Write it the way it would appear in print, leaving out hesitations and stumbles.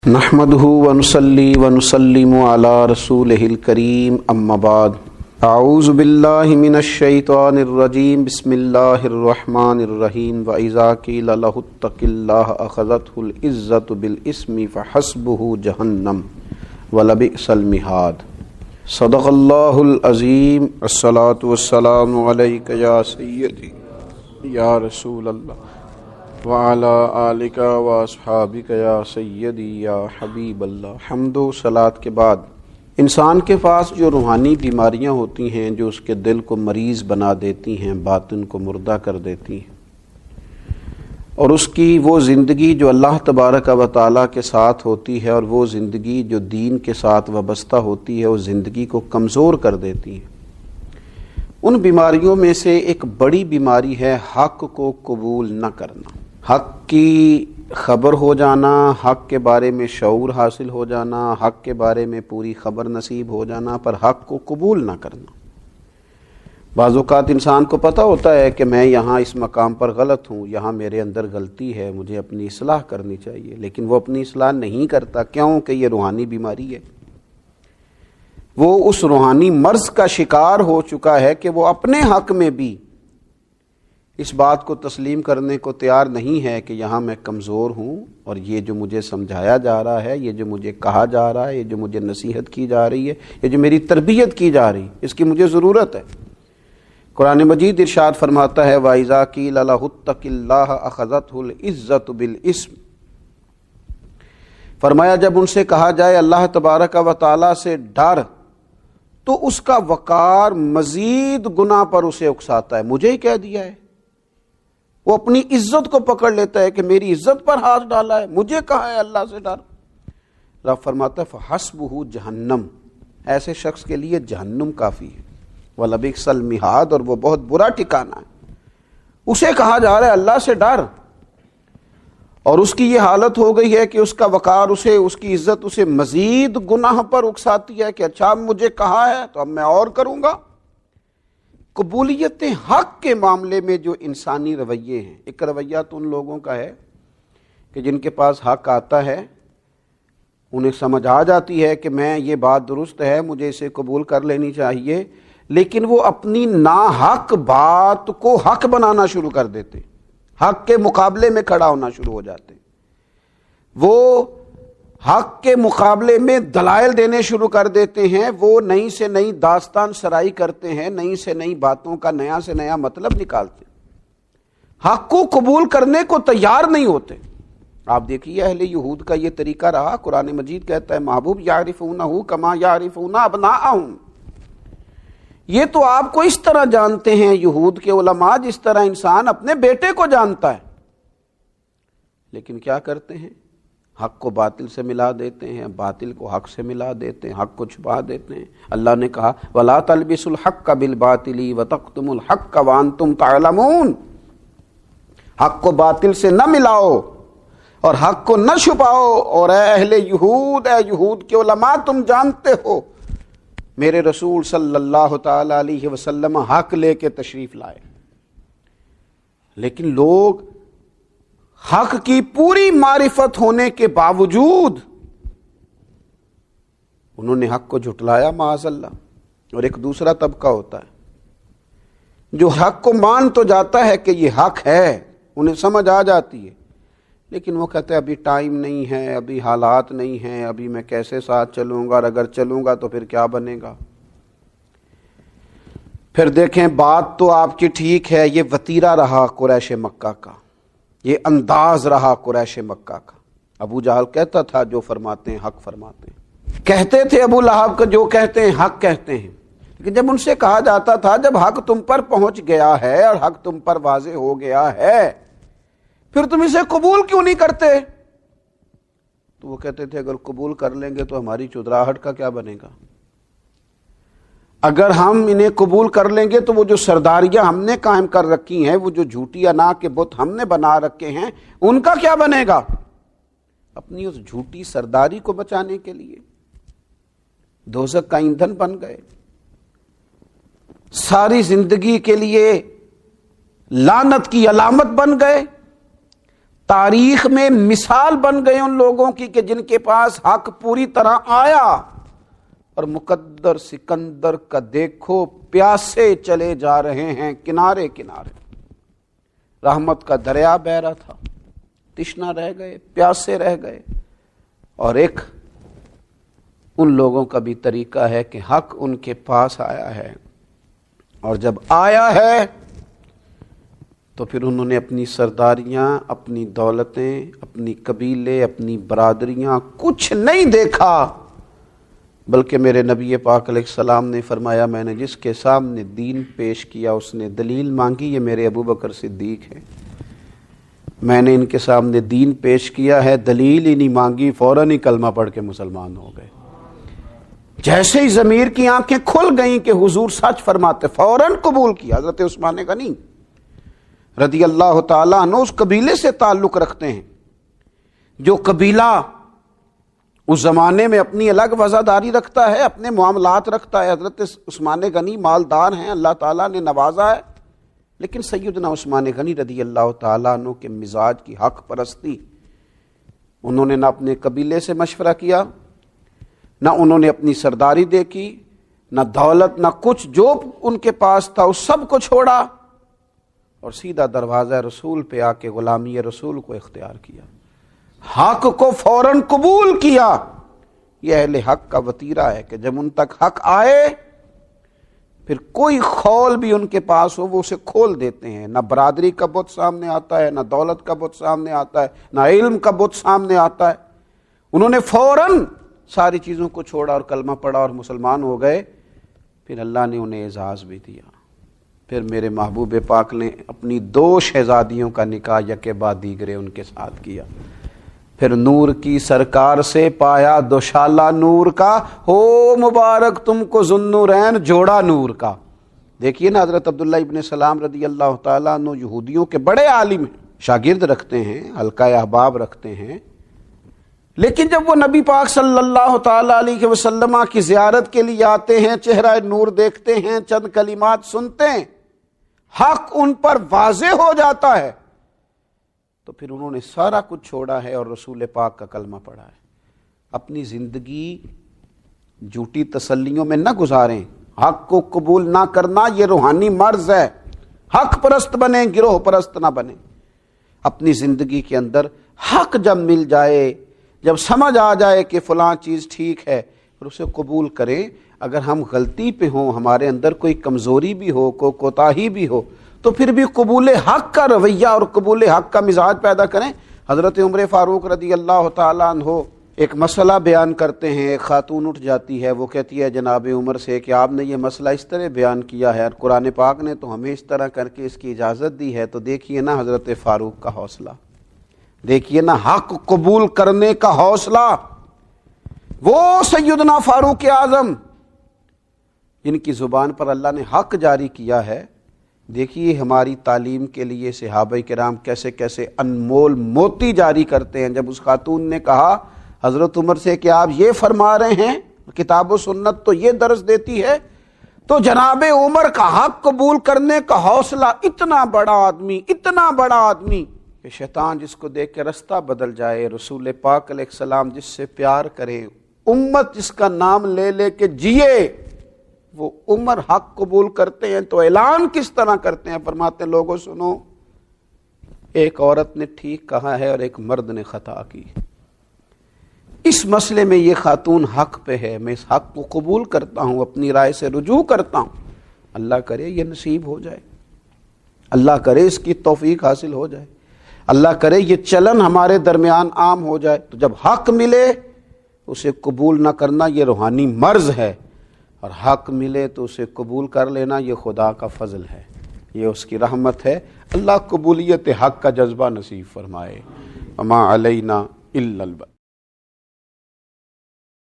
نحمدہ ونصلی ونسلم علی رسولہ الکریم اما بعد اعوذ باللہ من الشیطان الرجیم بسم اللہ الرحمن الرحیم وَإِذَا قِيلَ لَهُ اتَّقِ اللَّهَ أَخَذَتْهُ الْعِزَّةُ بِالْإِثْمِ فَحَسْبُهُ جَهَنَّمُ وَلَبِئْسَ الْمِهَادُ صدق اللہ العظیم الصلاۃ والسلام علیک یا سیدی یا رسول اللہ وعلی آلک و اصحابک یا سیدی یا حبیب اللہ۔ حمد و صلاۃ کے بعد انسان کے پاس جو روحانی بیماریاں ہوتی ہیں جو اس کے دل کو مریض بنا دیتی ہیں، باطن کو مردہ کر دیتی ہیں، اور اس کی وہ زندگی جو اللہ تبارک و تعالیٰ کے ساتھ ہوتی ہے اور وہ زندگی جو دین کے ساتھ وابستہ ہوتی ہے، وہ زندگی کو کمزور کر دیتی ہے، ان بیماریوں میں سے ایک بڑی بیماری ہے حق کو قبول نہ کرنا۔ حق کی خبر ہو جانا، حق کے بارے میں شعور حاصل ہو جانا، حق کے بارے میں پوری خبر نصیب ہو جانا، پر حق کو قبول نہ کرنا۔ بعض اوقات انسان کو پتہ ہوتا ہے کہ میں یہاں اس مقام پر غلط ہوں، یہاں میرے اندر غلطی ہے، مجھے اپنی اصلاح کرنی چاہیے، لیکن وہ اپنی اصلاح نہیں کرتا۔ کیوں؟ کہ یہ روحانی بیماری ہے۔ وہ اس روحانی مرض کا شکار ہو چکا ہے کہ وہ اپنے حق میں بھی اس بات کو تسلیم کرنے کو تیار نہیں ہے کہ یہاں میں کمزور ہوں، اور یہ جو مجھے سمجھایا جا رہا ہے، یہ جو مجھے کہا جا رہا ہے، یہ جو مجھے نصیحت کی جا رہی ہے، یہ جو میری تربیت کی جا رہی ہے، اس کی مجھے ضرورت ہے۔ قرآن مجید ارشاد فرماتا ہے وَإِذَا قِيلَ لَهُ اتَّقِ اللَّهَ أَخَذَتْهُ الْعِزَّةُ بِالْإِثْمِ، فرمایا جب ان سے کہا جائے اللہ تبارک و تعالیٰ سے ڈر، تو اس کا وقار مزید گناہ پر اسے اکساتا ہے۔ مجھے ہی کہہ دیا ہے، وہ اپنی عزت کو پکڑ لیتا ہے کہ میری عزت پر ہاتھ ڈالا ہے، مجھے کہا ہے اللہ سے ڈر۔ رب فرماتا ہے فحسبہ جہنم، ایسے شخص کے لیے جہنم کافی ہے، وَلَبِئْسَ الْمِہَادُ، اور وہ بہت برا ٹھکانہ ہے۔ اسے کہا جا رہا ہے اللہ سے ڈر، اور اس کی یہ حالت ہو گئی ہے کہ اس کا وقار اسے، اس کی عزت اسے مزید گناہ پر اکساتی ہے کہ اچھا مجھے کہا ہے تو اب میں اور کروں گا۔ قبولیت حق کے معاملے میں جو انسانی رویے ہیں، ایک رویہ تو ان لوگوں کا ہے کہ جن کے پاس حق آتا ہے، انہیں سمجھ آ جاتی ہے کہ میں یہ بات درست ہے، مجھے اسے قبول کر لینی چاہیے، لیکن وہ اپنی ناحق بات کو حق بنانا شروع کر دیتے، حق کے مقابلے میں کھڑا ہونا شروع ہو جاتے، وہ حق کے مقابلے میں دلائل دینے شروع کر دیتے ہیں، وہ نئی سے نئی داستان سرائی کرتے ہیں، نئی سے نئی باتوں کا نیا سے نیا مطلب نکالتے ہیں، حق کو قبول کرنے کو تیار نہیں ہوتے۔ آپ دیکھیے اہل یہود کا یہ طریقہ رہا۔ قرآن مجید کہتا ہے محبوب یعرفونہ کما یعرفون ابناءہم، یہ تو آپ کو اس طرح جانتے ہیں یہود کے علماء جس طرح انسان اپنے بیٹے کو جانتا ہے، لیکن کیا کرتے ہیں؟ حق کو باطل سے ملا دیتے ہیں، باطل کو حق سے ملا دیتے ہیں، حق کو چھپا دیتے ہیں۔ اللہ نے کہا وَلَا تَلْبِسُوا الْحَقَّ بِالْبَاطِلِ وَتَكْتُمُوا الْحَقَّ وَأَنْتُمْ تَعْلَمُونَ، حق کو باطل سے نہ ملاؤ اور حق کو نہ چھپاؤ، اور اے اہل یہود، اے یہود کے علماء، تم جانتے ہو میرے رسول صلی اللہ تعالی علیہ وسلم حق لے کے تشریف لائے، لیکن لوگ حق کی پوری معرفت ہونے کے باوجود انہوں نے حق کو جھٹلایا معاذ اللہ۔ اور ایک دوسرا طبقہ ہوتا ہے جو حق کو مان تو جاتا ہے کہ یہ حق ہے، انہیں سمجھ آ جاتی ہے، لیکن وہ کہتے ہیں ابھی ٹائم نہیں ہے، ابھی حالات نہیں ہیں، ابھی میں کیسے ساتھ چلوں گا، اور اگر چلوں گا تو پھر کیا بنے گا۔ پھر دیکھیں بات تو آپ کی ٹھیک ہے، یہ وتیرہ رہا قریش مکہ کا، یہ انداز رہا قریش مکہ کا۔ ابو جہل کہتا تھا جو فرماتے ہیں حق فرماتے ہیں، کہتے تھے ابو لہب کا جو کہتے ہیں حق کہتے ہیں، لیکن جب ان سے کہا جاتا تھا جب حق تم پر پہنچ گیا ہے اور حق تم پر واضح ہو گیا ہے، پھر تم اسے قبول کیوں نہیں کرتے؟ تو وہ کہتے تھے اگر قبول کر لیں گے تو ہماری چودراہٹ کا کیا بنے گا، اگر ہم انہیں قبول کر لیں گے تو وہ جو سرداریاں ہم نے قائم کر رکھی ہیں، وہ جو جھوٹی انا کے بت ہم نے بنا رکھے ہیں، ان کا کیا بنے گا؟ اپنی اس جھوٹی سرداری کو بچانے کے لیے دوزخ کا ایندھن بن گئے، ساری زندگی کے لیے لعنت کی علامت بن گئے، تاریخ میں مثال بن گئے ان لوگوں کی کہ جن کے پاس حق پوری طرح آیا، اور مقدر سکندر کا دیکھو پیاسے چلے جا رہے ہیں کنارے کنارے، رحمت کا دریا بہہ رہا تھا، تشنا رہ گئے، پیاسے رہ گئے۔ اور ایک ان لوگوں کا بھی طریقہ ہے کہ حق ان کے پاس آیا ہے، اور جب آیا ہے تو پھر انہوں نے اپنی سرداریاں، اپنی دولتیں، اپنی قبیلے، اپنی برادریاں کچھ نہیں دیکھا، بلکہ میرے نبی پاک علیہ السلام نے فرمایا میں نے جس کے سامنے دین پیش کیا اس نے دلیل مانگی، یہ میرے ابو بکر صدیق ہیں، میں نے ان کے سامنے دین پیش کیا ہے، دلیل ہی نہیں مانگی، فوراً ہی کلمہ پڑھ کے مسلمان ہو گئے۔ جیسے ہی ضمیر کی آنکھیں کھل گئیں کہ حضور سچ فرماتے، فوراً قبول کیا۔ حضرت عثمان غنی رضی اللہ تعالیٰ عنہ اس قبیلے سے تعلق رکھتے ہیں جو قبیلہ اس زمانے میں اپنی الگ وزاداری رکھتا ہے، اپنے معاملات رکھتا ہے۔ حضرت عثمان غنی مالدار ہیں، اللہ تعالیٰ نے نوازا ہے، لیکن سیدنا عثمان غنی رضی اللہ تعالیٰ عنہ کے مزاج کی حق پرستی، انہوں نے نہ اپنے قبیلے سے مشورہ کیا، نہ انہوں نے اپنی سرداری دیکھی، نہ دولت، نہ کچھ، جو ان کے پاس تھا اس سب کو چھوڑا اور سیدھا دروازہ رسول پہ آ کے غلامی رسول کو اختیار کیا، حق کو فوراً قبول کیا۔ یہ اہل حق کا وتیرہ ہے کہ جب ان تک حق آئے پھر کوئی خول بھی ان کے پاس ہو وہ اسے کھول دیتے ہیں، نہ برادری کا بت سامنے آتا ہے، نہ دولت کا بت سامنے آتا ہے، نہ علم کا بت سامنے آتا ہے۔ انہوں نے فوراً ساری چیزوں کو چھوڑا اور کلمہ پڑھا اور مسلمان ہو گئے۔ پھر اللہ نے انہیں اعزاز بھی دیا، پھر میرے محبوب پاک نے اپنی 2 شہزادیوں کا نکاح یکے بعد دیگرے ان کے ساتھ کیا، پھر نور کی سرکار سے پایا دوشالہ نور کا، ہو مبارک تم کو ذوالنورین جوڑا نور کا۔ دیکھیے نا، حضرت عبداللہ ابن سلام رضی اللہ تعالیٰ عنہ یہودیوں کے بڑے عالم ہیں، شاگرد رکھتے ہیں، حلقہ احباب رکھتے ہیں، لیکن جب وہ نبی پاک صلی اللہ تعالیٰ علیہ وسلم کی زیارت کے لیے آتے ہیں، چہرہ نور دیکھتے ہیں، چند کلمات سنتے ہیں، حق ان پر واضح ہو جاتا ہے، تو پھر انہوں نے سارا کچھ چھوڑا ہے اور رسول پاک کا کلمہ پڑھا ہے۔ اپنی زندگی جھوٹی تسلیوں میں نہ گزاریں، حق کو قبول نہ کرنا یہ روحانی مرض ہے۔ حق پرست بنیں، گروہ پرست نہ بنیں۔ اپنی زندگی کے اندر حق جب مل جائے، جب سمجھ آ جائے کہ فلاں چیز ٹھیک ہے، پھر اسے قبول کریں۔ اگر ہم غلطی پہ ہوں، ہمارے اندر کوئی کمزوری بھی ہو، کوئی کوتاہی بھی ہو، تو پھر بھی قبول حق کا رویہ اور قبول حق کا مزاج پیدا کریں۔ حضرت عمر فاروق رضی اللہ تعالیٰ عنہ ایک مسئلہ بیان کرتے ہیں، ایک خاتون اٹھ جاتی ہے، وہ کہتی ہے جناب عمر سے کہ آپ نے یہ مسئلہ اس طرح بیان کیا ہے اور قرآن پاک نے تو ہمیں اس طرح کر کے اس کی اجازت دی ہے۔ تو دیکھیے نا حضرت فاروق کا حوصلہ، دیکھیے نا حق قبول کرنے کا حوصلہ، وہ سیدنا فاروق اعظم جن کی زبان پر اللہ نے حق جاری کیا ہے۔ دیکھیے ہماری تعلیم کے لیے صحابہ کرام کیسے کیسے انمول موتی جاری کرتے ہیں۔ جب اس خاتون نے کہا حضرت عمر سے کہ آپ یہ فرما رہے ہیں، کتاب و سنت تو یہ درس دیتی ہے، تو جناب عمر کا حق قبول کرنے کا حوصلہ، اتنا بڑا آدمی، اتنا بڑا آدمی کہ شیطان جس کو دیکھ کے رستہ بدل جائے، رسول پاک علیہ السلام جس سے پیار کرے، امت جس کا نام لے لے کے جیے، وہ عمر حق قبول کرتے ہیں تو اعلان کس طرح کرتے ہیں؟ فرماتے ہیں لوگوں سنو، ایک عورت نے ٹھیک کہا ہے اور ایک مرد نے خطا کی، اس مسئلے میں یہ خاتون حق پہ ہے، میں اس حق کو قبول کرتا ہوں، اپنی رائے سے رجوع کرتا ہوں۔ اللہ کرے یہ نصیب ہو جائے، اللہ کرے اس کی توفیق حاصل ہو جائے، اللہ کرے یہ چلن ہمارے درمیان عام ہو جائے۔ تو جب حق ملے اسے قبول نہ کرنا یہ روحانی مرض ہے، اور حق ملے تو اسے قبول کر لینا یہ خدا کا فضل ہے، یہ اس کی رحمت ہے۔ اللہ قبولیت حق کا جذبہ نصیب فرمائے۔ وما علینا الا البلاغ۔